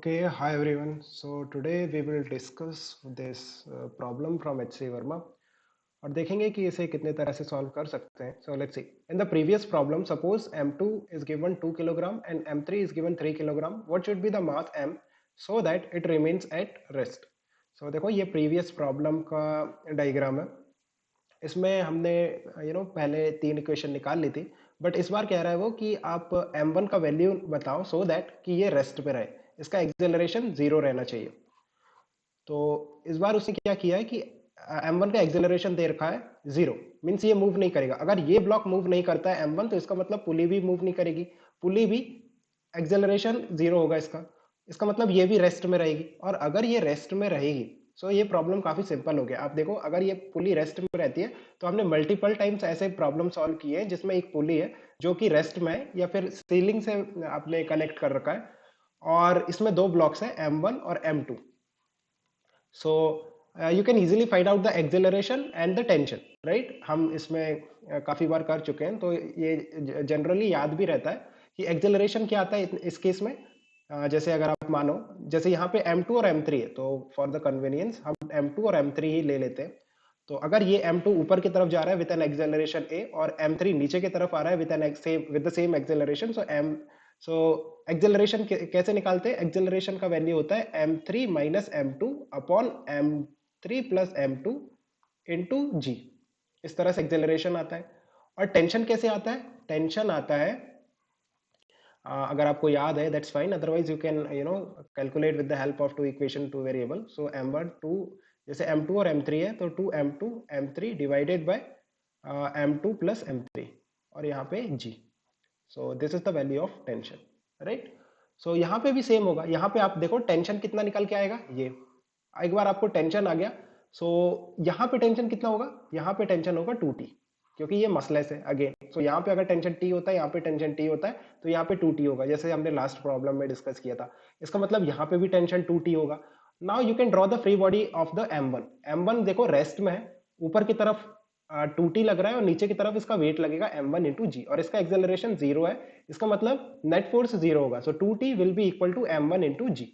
Okay, hi everyone. So today we will discuss this problem from HC Verma और देखेंगे कि इसे कितने तरह से सॉल्व कर सकते हैं. So let's see. In the previous problem, suppose M2 is given 2 kilogram and M3 is given 3 kilogram. What should be the mass M so that it remains at rest? So देखो ये previous problem का diagram है. इसमें हमने पहले 3 equation निकाल ली थी, but इस बार कह रहा है वो कि आप m1 का वैल्यू बताओ सो दैट कि ये रेस्ट पे रहे, इसका एक्सेलरेशन 0 रहना चाहिए. तो इस बार उसने क्या किया है कि m1 का एक्सेलरेशन दे रखा है 0, मीन्स ये मूव नहीं करेगा. अगर ये ब्लॉक मूव नहीं करता है m1 तो इसका मतलब पुली भी मूव नहीं करेगी, पुली भी एक्सेलरेशन 0 होगा इसका. इसका मतलब ये भी रेस्ट में रहेगी, और अगर ये रेस्ट में रहेगी सो ये प्रॉब्लम काफी सिंपल हो गया. आप देखो अगर ये पुली रेस्ट में रहती है तो हमने मल्टीपल टाइम्स ऐसे प्रॉब्लम सॉल्व किए हैं जिसमें एक पुली है जो कि रेस्ट में है या फिर सीलिंग से आपने कनेक्ट कर रखा है, और इसमें दो ब्लॉक्स हैं M1 और M2. So you can easily find out the acceleration and the tension, right. हम इसमें काफी बार कर चुके हैं तो ये जनरली याद भी रहता है कि एक्सेलरेशन क्या आता है इस केस में. जैसे अगर आप मानो जैसे यहाँ पे M2 और M3 है तो फॉर द कन्वीनियंस हम M2 और M3 ही ले लेते हैं. तो अगर ये M2 ऊपर की तरफ जा रहा है विद एन एक्सेलरेशन a और M3 नीचे की तरफ आ रहा है with the same acceleration, so acceleration कैसे निकालते हैं. एक्सेलरेशन का वैल्यू होता है m3 minus m2 upon m3 plus m2 into G. इस तरह से एक्सेलरेशन आता है. और टेंशन कैसे आता है. टेंशन आता है अगर आपको याद है that's fine, otherwise you can calculate with the help of two equation two variable. So m1 2, जैसे m2 और m3 है तो 2m2 m3 divided by m2 plus m3 और यहाँ पे g. So this is the value of tension, right. So यहाँ पे भी सेम होगा. यहाँ पे आप देखो टेंशन कितना निकल के आएगा. ये एक बार आपको टेंशन आ गया सो यहाँ पे टेंशन कितना होगा. यहाँ पे टेंशन होगा 2t, क्योंकि ये मसलेस है अगेन. सो यहाँ पे अगर टेंशन t होता है, यहाँ पे टेंशन t होता है, तो यहाँ पे 2t होगा, जैसे हमने लास्ट प्रॉब्लम में डिस्कस किया था. इसका मतलब यहाँ पे भी टेंशन 2t होगा. Now you can draw the free body of the m1. देखो रेस्ट में है, ऊपर की तरफ 2t लग रहा है और नीचे की तरफ इसका वेट लगेगा m1 इंटू जी, और इसका एक्सेलरेशन 0 है. इसका मतलब नेट फोर्स 0 होगा. So 2t will be equal to m1 into G.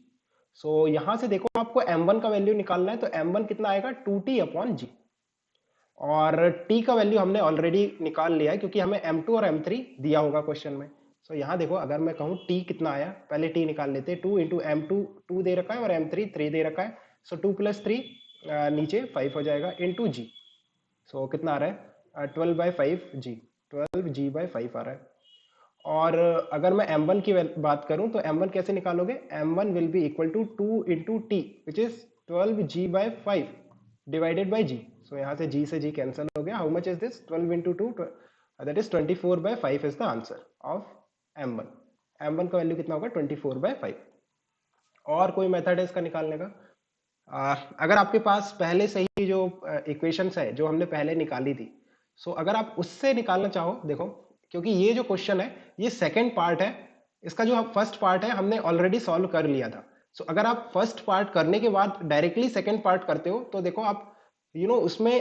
So यहां से देखो आपको m1 का वैल्यू निकालना है तो m1 कितना आएगा 2t अपॉन जी, और t का वैल्यू हमने ऑलरेडी निकाल लिया है क्योंकि हमें m2 और m3 दिया होगा क्वेश्चन में. सो यहाँ देखो अगर मैं कहूँ t कितना आया, पहले t निकाल लेते हैं. 2 इंटू m2 2 दे रखा है और m3 3 दे रखा है. सो 2 प्लस 3 नीचे 5 हो जाएगा इंटू जी. सो कितना आ रहा है 12/5 जी, 12g/5 आ रहा है. और अगर मैं m1 की बात करूं तो m1 कैसे निकालोगे. m1 will be equal to 2 into T which is 12g/5 divided by G. So यहाँ से g से g कैंसिल हो गया. How much is this 12 into 2, that is 24/5 is the answer of m1. m1 का value कितना होगा 24/5. और कोई मेथड है इसका निकालने का. अगर आपके पास पहले से ही जो इक्वेशंस है जो हमने पहले निकाली थी, सो अगर आप उससे निकालना चाहो, देखो क्योंकि ये जो क्वेश्चन है ये सेकंड पार्ट है, इसका जो फर्स्ट पार्ट है हमने ऑलरेडी सॉल्व कर लिया था. सो अगर आप फर्स्ट पार्ट करने के बाद डायरेक्टली सेकंड पार्ट करते हो तो देखो आप उसमें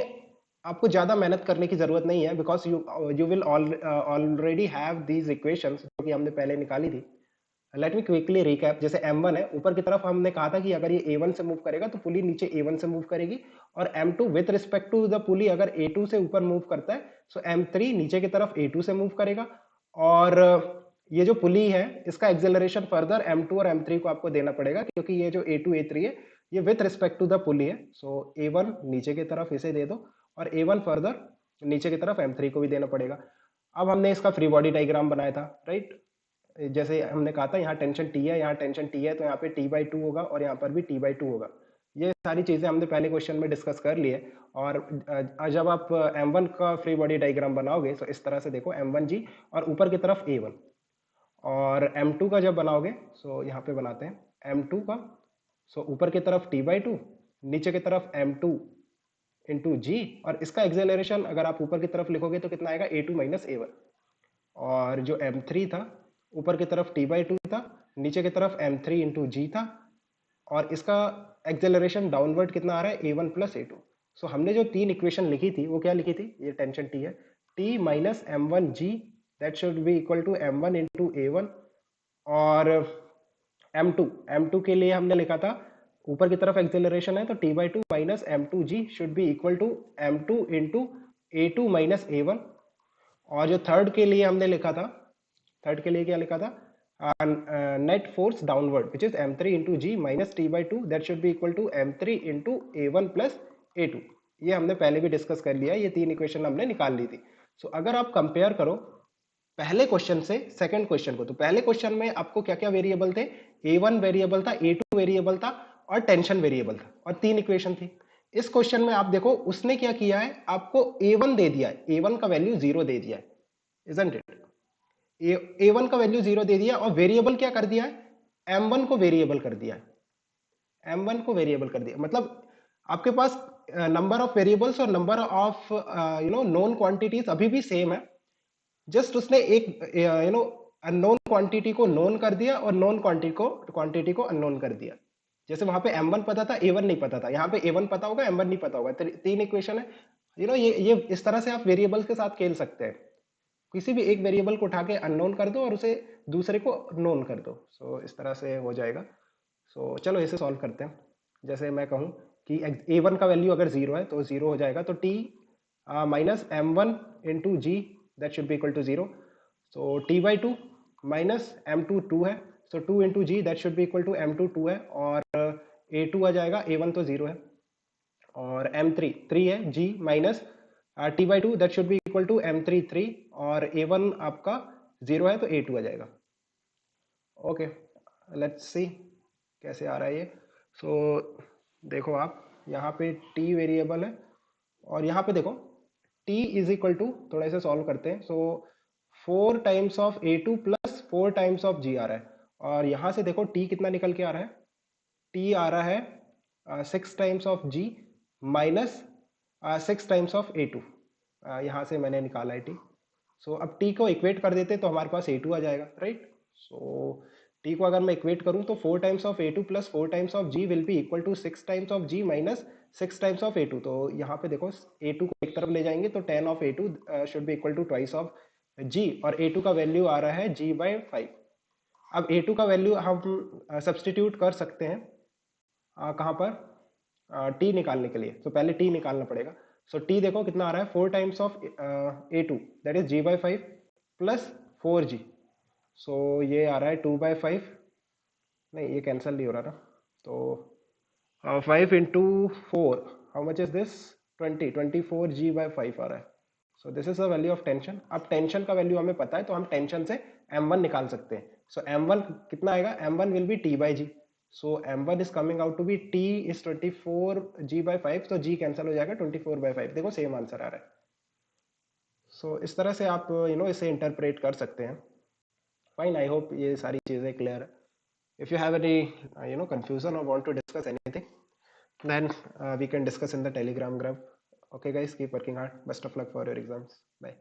आपको ज्यादा मेहनत करने की जरूरत नहीं है, because you will already have these equations जो कि हमने पहले निकाली थी. Let me quickly recap. जैसे m1 है, ऊपर की तरफ हमने कहा था कि अगर ये a1 से मूव करेगा तो पुली नीचे a1 से मूव करेगी, और m2 with respect to the pulley अगर a2 से ऊपर मूव करता है सो m3 नीचे की तरफ a2 से मूव करेगा. और ये जो पुली है इसका एक्सेलरेशन फर्दर m2 और m3 को आपको देना पड़ेगा, क्योंकि ये जो a2 a3 है ये with respect to the pulley है. सो a1 नीचे की तरफ इसे दे दो और a1 फर्दर नीचे की तरफ m3 को भी देना पड़ेगा. अब हमने इसका फ्री बॉडी डायग्राम बनाया था, राइट. जैसे हमने कहा था यहाँ टेंशन T है, यहाँ टेंशन T है, तो यहाँ पे T/2 होगा और यहाँ पर भी T/2 होगा. ये सारी चीजें हमने पहले क्वेश्चन में डिस्कस कर ली है. और जब आप m1 का फ्री बॉडी डायग्राम बनाओगे तो इस तरह से देखो m1g और ऊपर की तरफ a1, और m2 का जब बनाओगे सो यहाँ पे बनाते हैं m2 का. सो ऊपर की तरफ T/2, नीचे की तरफ m2 इंटू जी, और इसका एक्सेलरेशन अगर आप ऊपर की तरफ लिखोगे तो कितना आएगा a2 माइनस a1. और जो m3 था ऊपर की तरफ T/2 था, नीचे की तरफ m3 इंटू जी था, और इसका एक्सेलरेशन डाउनवर्ड कितना आ रहा है a1 प्लस a2. सो हमने जो तीन इक्वेशन लिखी थी वो क्या लिखी थी, ये टेंशन T है, T minus m1g that should be equal to m1 into a1, और m2 के लिए हमने लिखा था ऊपर की तरफ एक्सेलरेशन है तो t/2 minus m2g should be equal to m2 into a2 minus a1। और जो थर्ड के लिए हमने लिखा था, थर्ड के लिए क्या लिखा था, net force downward which is m3 into g minus t/2 that should be equal to m3 into a1 plus a2। ये हमने पहले भी डिस्कस कर लिया, ये तीन इक्वेशन हमने निकाल ली थी। सो अगर आप कंपेयर करो पहले क्वेश्चन से सेकंड क्वेश्चन को, तो पहले क्वेश्चन में आपको क्या क्या वेरिएबल थे, a1 वेरिएबल था, a2 वेरिएबल था और टेंशन वेरिएबल था और तीन इक्वेशन थी। इस क्वेश्चन में आप देखो उसने क्या किया है, आपको a1 दे दिया है, a1 का वैल्यू 0 दे दिया है, इजंट इट। a1 का वैल्यू 0 दे दिया और वेरिएबल क्या कर दिया है, m1 को वेरिएबल कर दिया है, m1 को वेरिएबल कर दिया, मतलब आपके पास नंबर ऑफ वेरिएबल्स और नंबर ऑफ नोन क्वांटिटीज अभी भी सेम है, जस्ट उसने एक अननोन क्वांटिटी को नोन कर दिया और नोन क्वांटिटी को अननोन कर दिया। जैसे वहां पे m1 पता था, a1 नहीं पता था, यहाँ पे a1 पता होगा, m1 नहीं पता होगा, तीन इक्वेशन है। ये इस तरह से आप वेरिएबल्स के साथ खेल सकते हैं, किसी भी एक वेरिएबल को उठा के अननोन कर दो और उसे दूसरे को नोन कर दो। सो इस तरह से हो जाएगा। सो चलो इसे सॉल्व करते हैं। जैसे मैं कहूँ कि a1 का वैल्यू अगर 0 है तो 0 हो जाएगा, तो t minus m1 into g that should be equal to 0। So t/2 minus m2 2 है, so 2 into g that should be equal to m2 2 है, और a2 आ जाएगा, a1 तो 0 है, और m3 3 है, g minus t/2 that should be equal to m3 3, और a1 आपका 0 है तो a2 आ जाएगा। ओके, लेट्स सी कैसे आ रहा है ये। सो देखो आप यहाँ पे t वेरिएबल है और यहाँ पे देखो t इज इक्वल टू, थोड़ा इसे सॉल्व करते हैं। सो 4 times of a2 plus 4 times of g आ रहा है, और यहाँ से देखो t कितना निकल के आ रहा है, t आ रहा है 6 times of g minus 6 times of a2। यहाँ से मैंने निकाला है t। सो अब t को इक्वेट कर देते तो हमारे पास a2 आ जाएगा, राइट। सो t को अगर मैं इक्वेट करूं तो 4 times of a2 plus 4 times of g will be equal to 6 times of g minus 6 times of a2। तो यहाँ पे देखो a2 को एक तरफ ले जाएंगे तो 10 of a2 should be equal to twice of g, और a2 का वैल्यू आ रहा है g/5। अब a2 का वैल्यू हम सब्सटीट्यूट कर सकते हैं कहाँ पर, t निकालने के लिए। तो पहले t निकालना पड़ेगा। सो t देखो कितना आ रहा है, 4 times of a2 that is g/5 plus 4g। सो ये आ रहा है 2/5, नहीं ये कैंसिल नहीं हो रहा ना, तो 5 into 4 how much is this, 24g/5 आ रहा है। सो this is the value of tension. अब टेंशन का वैल्यू हमें पता है तो हम टेंशन से m1 निकाल सकते हैं। सो m1 कितना आएगा, m1 will be t/g। So m1 is coming out to be t is 24g/5, तो g कैंसिल हो जाएगा, 24/5 देखो सेम आंसर आ रहा है। सो इस तरह से आप इसे इंटरप्रेट कर सकते हैं। फाइन, आई होप ये सारी चीज़ें क्लियर है। If you have any confusion or want to discuss anything, then we can discuss in the Telegram group. Okay guys, keep working hard. Best of luck for your exams. Bye.